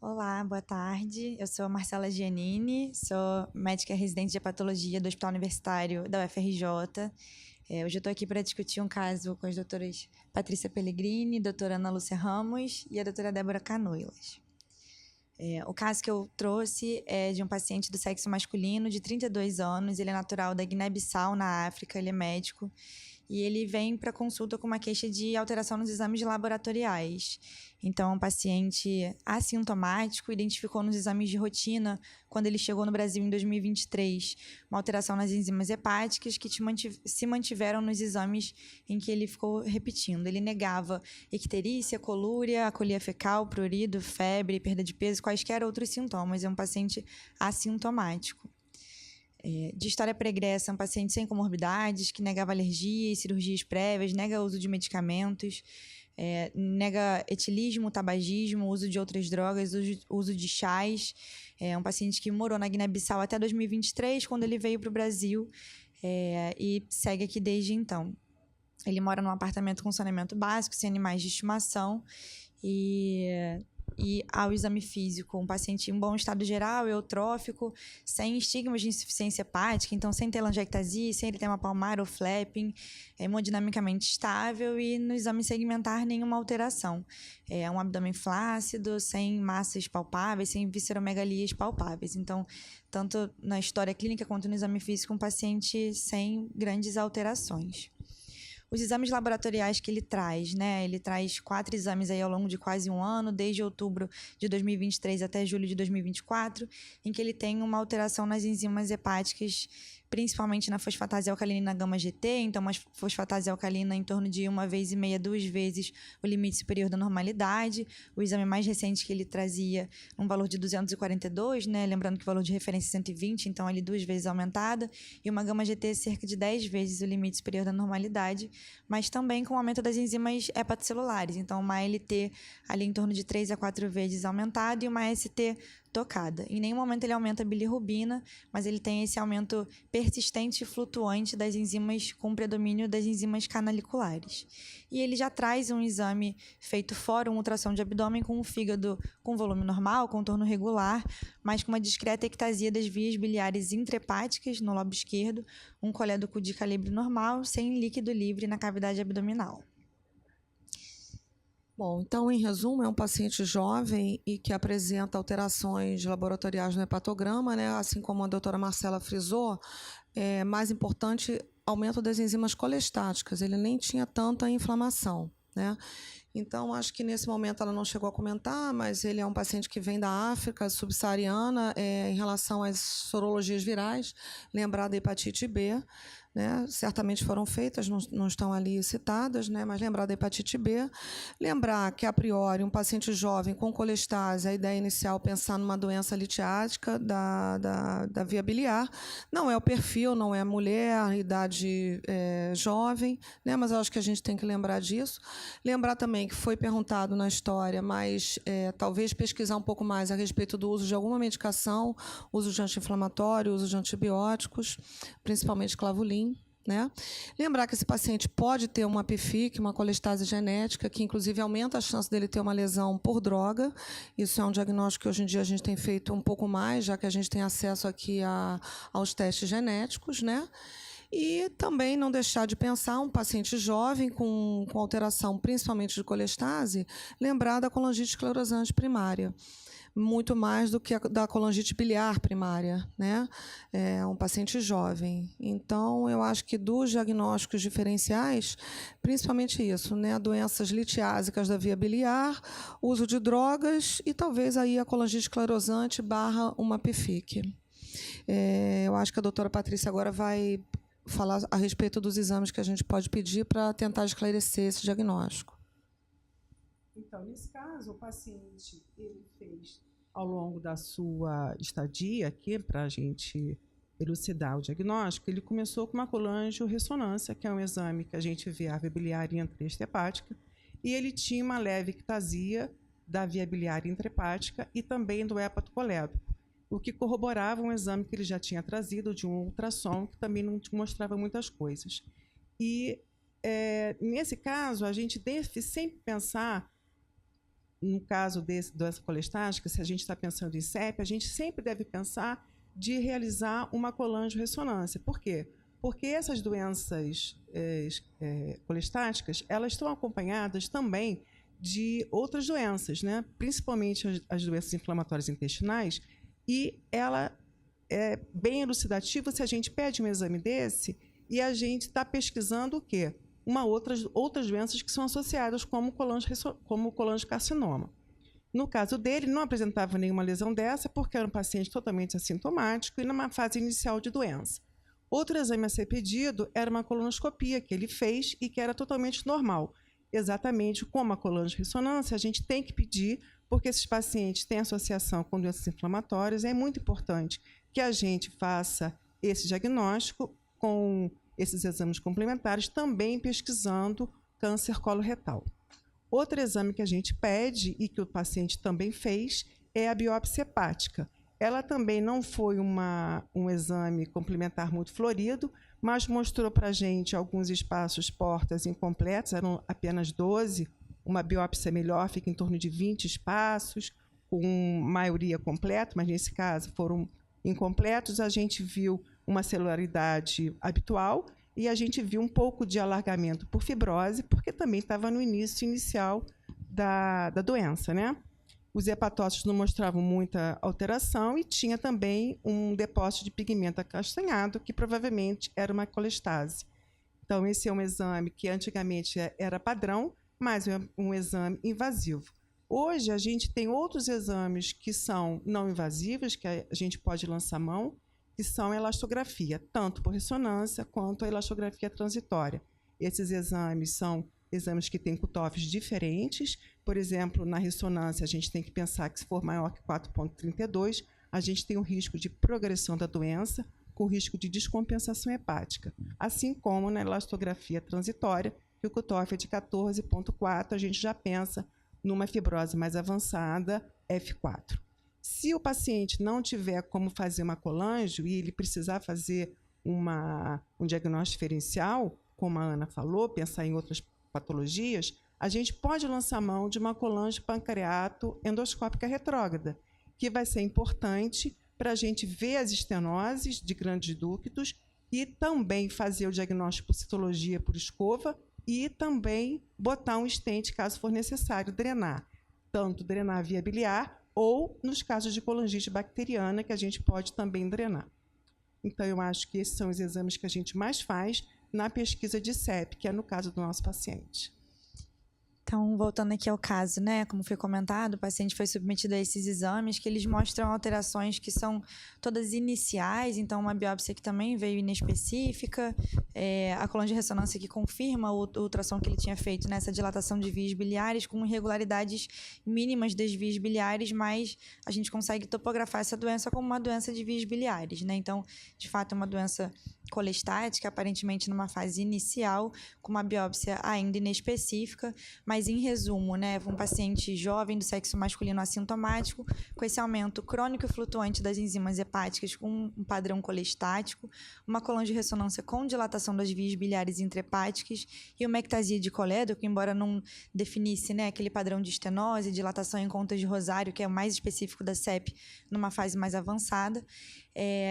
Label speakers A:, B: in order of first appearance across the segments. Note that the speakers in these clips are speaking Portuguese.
A: Olá, boa tarde. Eu sou Marcela Giannini, sou médica residente de hepatologia do Hospital Universitário da UFRJ. Hoje eu estou aqui para discutir um caso com as doutoras Patrícia Pellegrini, doutora Ana Lúcia Ramos e a doutora Débora Canoilas. O caso que eu trouxe é de um paciente do sexo masculino de 32 anos, ele é natural da Guiné-Bissau, na África, ele é médico, e ele vem para consulta com uma queixa de alteração nos exames laboratoriais. Então, um paciente assintomático identificou nos exames de rotina, quando ele chegou no Brasil em 2023, uma alteração nas enzimas hepáticas que se mantiveram nos exames em que ele ficou repetindo. Ele negava icterícia, colúria, acolia fecal, prurido, febre, perda de peso, quaisquer outros sintomas. É um paciente assintomático. De história pregressa, um paciente sem comorbidades, que negava alergias, cirurgias prévias, nega uso de medicamentos, nega etilismo, tabagismo, uso de outras drogas, uso de chás. É um paciente que morou na Guiné-Bissau até 2023, quando ele veio para o Brasil, e segue aqui desde então. Ele mora num apartamento com saneamento básico, sem animais de estimação, e ao exame físico, um paciente em bom estado geral, eutrófico, sem estigmas de insuficiência hepática, então sem telangiectasia, sem eritema palmar ou flapping, hemodinamicamente estável e no exame segmentar nenhuma alteração. É um abdômen flácido, sem massas palpáveis, sem visceromegalias palpáveis. Então, tanto na história clínica quanto no exame físico, um paciente sem grandes alterações. Os exames laboratoriais que ele traz, né? Ele traz 4 exames aí ao longo de quase um ano, desde outubro de 2023 até julho de 2024, em que ele tem uma alteração nas enzimas hepáticas, principalmente na fosfatase alcalina e na gama-GT, então uma fosfatase alcalina em torno de 1,5 2 vezes o limite superior da normalidade. O exame mais recente que ele trazia um valor de 242, né? Lembrando que o valor de referência é 120, então ele 2 vezes aumentada, e uma gama-GT cerca de 10 vezes o limite superior da normalidade, mas também com o aumento das enzimas hepatocelulares, então uma ALT ali em torno de 3 a 4 vezes aumentada e uma ST tocada. Em nenhum momento ele aumenta a bilirrubina, mas ele tem esse aumento persistente e flutuante das enzimas com predomínio das enzimas canaliculares. E ele já traz um exame feito fora, uma ultrassom de abdômen com o fígado com volume normal, contorno regular, mas com uma discreta ectasia das vias biliares intrahepáticas no lobo esquerdo, um colédoco de calibre normal, sem líquido livre na cavidade abdominal.
B: Bom, então, em resumo, é um paciente jovem e que apresenta alterações laboratoriais no hepatograma, né? Assim como a doutora Marcela frisou, mais importante, aumento das enzimas colestáticas, ele nem tinha tanta inflamação, né? Então, acho que nesse momento ela não chegou a comentar, mas ele é um paciente que vem da África subsaariana, em relação às sorologias virais, lembrar da hepatite B, né? Certamente foram feitas, não estão ali citadas, né? Mas lembrar da hepatite B, lembrar que, a priori, um paciente jovem com colestase, a ideia inicial pensar numa doença litiática da via biliar, não é o perfil, não é a mulher, idade jovem, né? Mas eu acho que a gente tem que lembrar disso. Lembrar também que foi perguntado na história, mas talvez pesquisar um pouco mais a respeito do uso de alguma medicação, uso de anti-inflamatório, uso de antibióticos, principalmente clavulin, né? Lembrar que esse paciente pode ter uma PFIC, uma colestase genética, que inclusive aumenta a chance dele ter uma lesão por droga. Isso é um diagnóstico que hoje em dia a gente tem feito um pouco mais, já que a gente tem acesso aqui aos testes genéticos, né? E também não deixar de pensar um paciente jovem com alteração, principalmente de colestase, lembrar da colangite esclerosante primária, muito mais do que da colangite biliar primária, né? É um paciente jovem. Então, eu acho que dos diagnósticos diferenciais, principalmente isso, né? Doenças litiásicas da via biliar, uso de drogas e talvez aí a colangite esclerosante / uma PFIC. Eu acho que a doutora Patrícia agora vai falar a respeito dos exames que a gente pode pedir para tentar esclarecer esse diagnóstico.
C: Então, nesse caso, o paciente ele fez, ao longo da sua estadia aqui, para a gente elucidar o diagnóstico, ele começou com uma colangiorressonância, que é um exame que a gente vê a via biliar intrahepática, e ele tinha uma leve ictasia da via biliar intrahepática e também do hepatocolédoco, o que corroborava um exame que ele já tinha trazido de um ultrassom, que também não mostrava muitas coisas. E, nesse caso, a gente deve sempre pensar no caso dessa doença colestática, se a gente está pensando em CEP, a gente sempre deve pensar de realizar uma colangio-ressonância. Por quê? Porque essas doenças colestáticas, elas estão acompanhadas também de outras doenças, né? Principalmente as doenças inflamatórias intestinais, e ela é bem elucidativo se a gente pede um exame desse e a gente está pesquisando o quê? Outras doenças que são associadas como colangiocarcinoma. No caso dele, não apresentava nenhuma lesão dessa porque era um paciente totalmente assintomático e numa fase inicial de doença. Outro exame a ser pedido era uma colonoscopia que ele fez e que era totalmente normal. Exatamente como a colangio-ressonância, a gente tem que pedir, porque esses pacientes têm associação com doenças inflamatórias, e é muito importante que a gente faça esse diagnóstico com esses exames complementares, também pesquisando câncer coloretal. Outro exame que a gente pede e que o paciente também fez é a biópsia hepática. Ela também não foi um exame complementar muito florido, mas mostrou para a gente alguns espaços, portas incompletos, eram apenas 12. Uma biópsia melhor fica em torno de 20 espaços, com maioria completa, mas nesse caso foram incompletos. A gente viu uma celularidade habitual e a gente viu um pouco de alargamento por fibrose, porque também estava no início inicial da doença, né? Os hepatócitos não mostravam muita alteração e tinha também um depósito de pigmento acastanhado, que provavelmente era uma colestase. Então, esse é um exame que antigamente era padrão, mas é um exame invasivo. Hoje, a gente tem outros exames que são não invasivos, que a gente pode lançar mão, que são a elastografia, tanto por ressonância quanto a elastografia transitória. Esses exames são exames que têm cutoffs diferentes. Por exemplo, na ressonância, a gente tem que pensar que se for maior que 4,32, a gente tem um risco de progressão da doença, com risco de descompensação hepática. Assim como na elastografia transitória, que o cutoff é de 14,4, a gente já pensa numa fibrose mais avançada, F4. Se o paciente não tiver como fazer uma colangio e ele precisar fazer um diagnóstico diferencial, como a Ana falou, pensar em outras patologias, a gente pode lançar mão de uma colangio pancreato endoscópica retrógrada, que vai ser importante para a gente ver as estenoses de grandes ductos e também fazer o diagnóstico por citologia por escova e também botar um stent, caso for necessário, drenar. Tanto drenar via biliar ou, nos casos de colangite bacteriana, que a gente pode também drenar. Então, eu acho que esses são os exames que a gente mais faz na pesquisa de CEP, que é no caso do nosso paciente.
A: Então, voltando aqui ao caso, né, como foi comentado, o paciente foi submetido a esses exames que eles mostram alterações que são todas iniciais, então uma biópsia que também veio inespecífica, a colangio-ressonância que confirma o ultrassom que ele tinha feito nessa dilatação de vias biliares com irregularidades mínimas das vias biliares, mas a gente consegue topografar essa doença como uma doença de vias biliares, né? Então, de fato, é uma doença colestática, aparentemente numa fase inicial, com uma biópsia ainda inespecífica, mas em resumo, né, um paciente jovem do sexo masculino assintomático, com esse aumento crônico e flutuante das enzimas hepáticas com um padrão colestático, uma colangio-ressonância com dilatação das vias biliares intrahepáticas e uma ectasia de colédoco, embora não definisse, né, aquele padrão de estenose, dilatação em contas de rosário, que é o mais específico da CEP, numa fase mais avançada,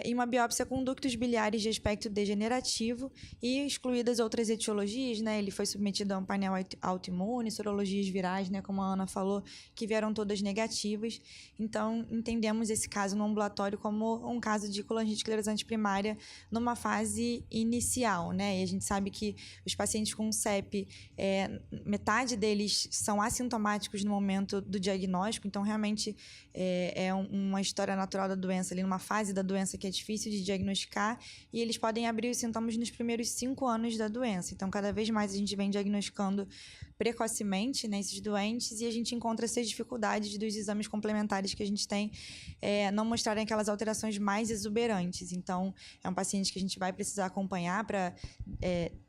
A: e uma biópsia com ductos biliares de aspecto degenerativo e excluídas outras etiologias, né? Ele foi submetido a um painel autoimune, sorologias virais, né? Como a Ana falou, que vieram todas negativas. Então, entendemos esse caso no ambulatório como um caso de colangite esclerosante primária numa fase inicial, né? E a gente sabe que os pacientes com CEP, metade deles são assintomáticos no momento do diagnóstico, então realmente é uma história natural da doença, ali numa fase da doença que é difícil de diagnosticar, e eles podem abrir os sintomas nos primeiros 5 anos da doença. Então, cada vez mais a gente vem diagnosticando precocemente, né, esses doentes, e a gente encontra essas dificuldades dos exames complementares que a gente tem não mostrarem aquelas alterações mais exuberantes. Então, é um paciente que a gente vai precisar acompanhar para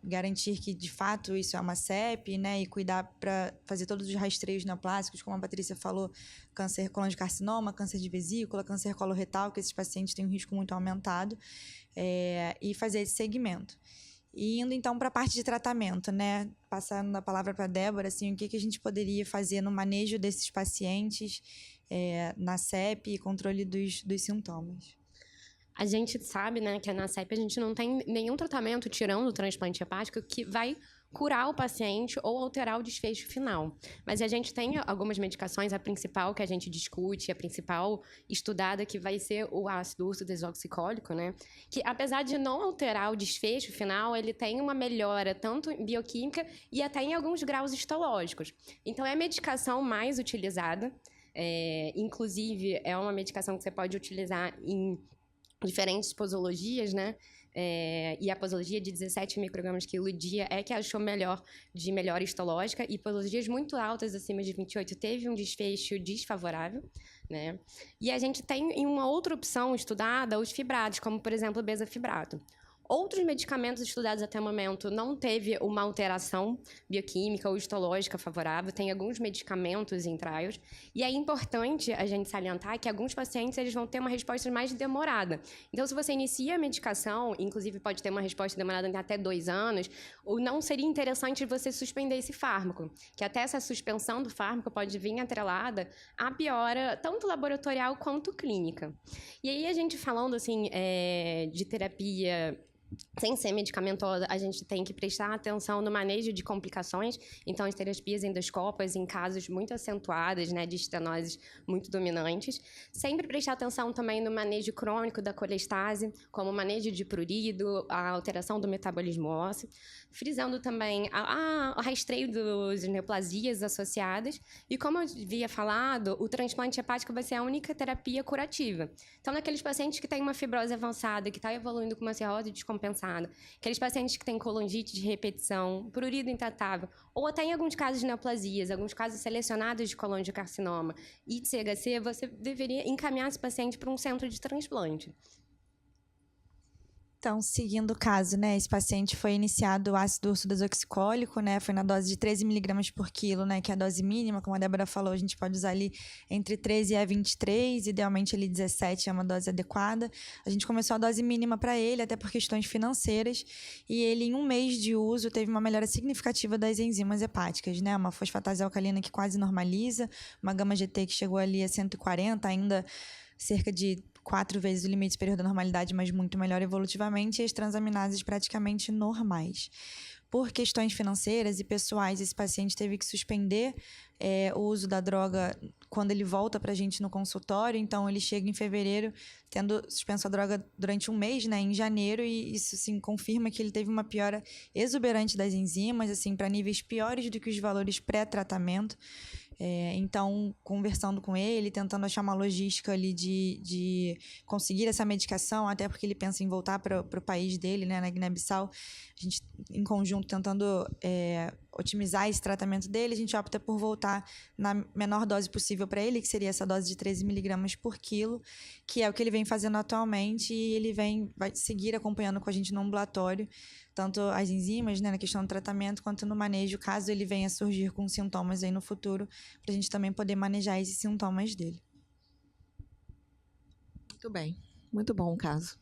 A: garantir que, de fato, isso é uma CEP, né, e cuidar para fazer todos os rastreios neoplásicos, como a Patrícia falou, câncer colangiocarcinoma, câncer de vesícula, câncer coloretal, que esses pacientes têm um risco muito aumentado, e fazer esse segmento. E indo, então, para a parte de tratamento, né? Passando a palavra para a Débora, assim, o que a gente poderia fazer no manejo desses pacientes na CEP e controle dos sintomas?
D: A gente sabe, né, que na CEP a gente não tem nenhum tratamento, tirando o transplante hepático, que vai curar o paciente ou alterar o desfecho final. Mas a gente tem algumas medicações, a principal que a gente discute, a principal estudada, que vai ser o ácido urso desoxicólico, né? Que apesar de não alterar o desfecho final, ele tem uma melhora tanto bioquímica e até em alguns graus histológicos. Então é a medicação mais utilizada, inclusive é uma medicação que você pode utilizar em diferentes posologias, né? E a posologia de 17 microgramas quilo dia é que achou melhor de melhora histológica, e posologias muito altas, acima de 28, teve um desfecho desfavorável, né? E a gente tem em uma outra opção estudada os fibrados, como, por exemplo, o bezafibrato. Outros medicamentos estudados até o momento não teve uma alteração bioquímica ou histológica favorável, tem alguns medicamentos em trials, e é importante a gente salientar que alguns pacientes eles vão ter uma resposta mais demorada. Então, se você inicia a medicação, inclusive pode ter uma resposta demorada de até 2 anos, ou não seria interessante você suspender esse fármaco, que até essa suspensão do fármaco pode vir atrelada à piora tanto laboratorial quanto clínica. E aí a gente falando assim de terapia sem ser medicamentosa, a gente tem que prestar atenção no manejo de complicações. Então, as terapias endoscópicas em casos muito acentuados, né, de estenoses muito dominantes. Sempre prestar atenção também no manejo crônico da colestase, como o manejo de prurido, a alteração do metabolismo ósseo. Frisando também o rastreio das neoplasias associadas. E como eu havia falado, o transplante hepático vai ser a única terapia curativa. Então, naqueles pacientes que têm uma fibrose avançada, que está evoluindo com uma cirrose descompensada, aqueles pacientes que têm colangite de repetição, prurido intratável, ou até em alguns casos de neoplasias, alguns casos selecionados de colangiocarcinoma e de CHC, você deveria encaminhar esse paciente para um centro de transplante.
A: Então, seguindo o caso, né, esse paciente foi iniciado o ácido urso desoxicólico, né, foi na dose de 13 miligramas por quilo, né, que é a dose mínima, como a Débora falou, a gente pode usar ali entre 13 a 23, idealmente ali 17 é uma dose adequada. A gente começou a dose mínima para ele, até por questões financeiras, e ele em 1 mês de uso teve uma melhora significativa das enzimas hepáticas, né, uma fosfatase alcalina que quase normaliza, uma gama GT que chegou ali a 140, ainda cerca de 4 vezes o limite superior da normalidade, mas muito melhor evolutivamente, e as transaminases praticamente normais. Por questões financeiras e pessoais, esse paciente teve que suspender o uso da droga quando ele volta para a gente no consultório. Então, ele chega em fevereiro, tendo suspenso a droga durante 1 mês, né, em janeiro, e isso, assim, confirma que ele teve uma piora exuberante das enzimas, assim, para níveis piores do que os valores pré-tratamento. Então, conversando com ele, tentando achar uma logística ali de conseguir essa medicação, até porque ele pensa em voltar para o país dele, né, na Guiné-Bissau. A gente, em conjunto, tentando otimizar esse tratamento dele, a gente opta por voltar na menor dose possível para ele, que seria essa dose de 13 miligramas por quilo, que é o que ele vem fazendo atualmente, e ele vai seguir acompanhando com a gente no ambulatório, tanto as enzimas, né, na questão do tratamento, quanto no manejo, caso ele venha a surgir com sintomas aí no futuro, para a gente também poder manejar esses sintomas dele.
B: Muito bem, muito bom o caso.